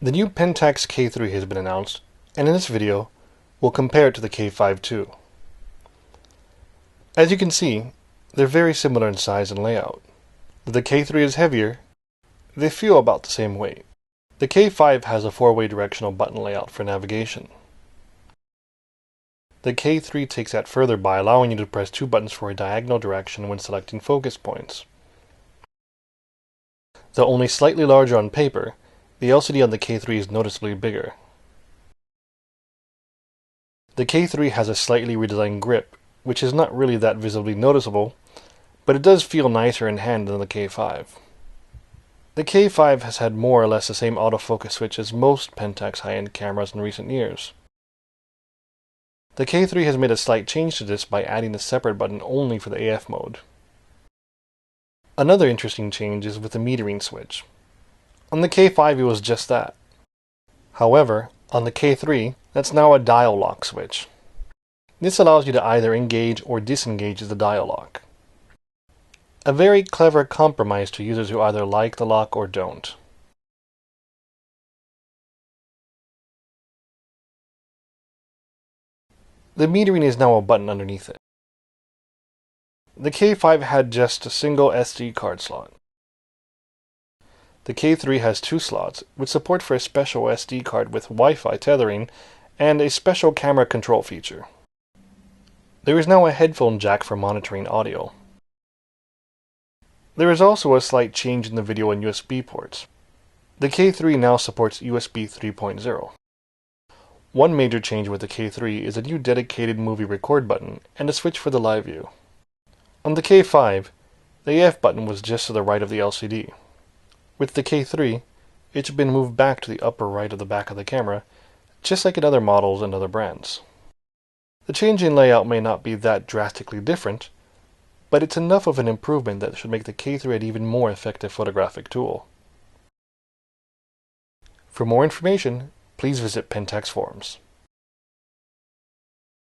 The new Pentax K-3 has been announced, and in this video, we'll compare it to the K-5 too. As you can see, they're very similar in size and layout. Though the K-3 is heavier, they feel about the same weight. The K-5 has a 4-way directional button layout for navigation. The K-3 takes that further by allowing you to press 2 buttons for a diagonal direction when selecting focus points. Though only slightly larger on paper, the LCD on the K-3 is noticeably bigger. The K-3 has a slightly redesigned grip, which is not really that visibly noticeable, but it does feel nicer in hand than the K-5. The K-5 has had more or less the same autofocus switch as most Pentax high-end cameras in recent years. The K-3 has made a slight change to this by adding a separate button only for the AF mode. Another interesting change is with the metering switch. On the K-5 it was just that. However, on the K-3, that's now a dial lock switch. This allows you to either engage or disengage the dial lock. A very clever compromise to users who either like the lock or don't. The metering is now a button underneath it. The K-5 had just a single SD card slot. The K-3 has 2 slots, with support for a special SD card with Wi-Fi tethering and a special camera control feature. There is now a headphone jack for monitoring audio. There is also a slight change in the video and USB ports. The K-3 now supports USB 3.0. One major change with the K-3 is a new dedicated movie record button and a switch for the live view. On the K-5, the AF button was just to the right of the LCD. With the K-3, it's been moved back to the upper right of the back of the camera, just like in other models and other brands. The change in layout may not be that drastically different, but it's enough of an improvement that should make the K-3 an even more effective photographic tool. For more information, please visit Pentax forums.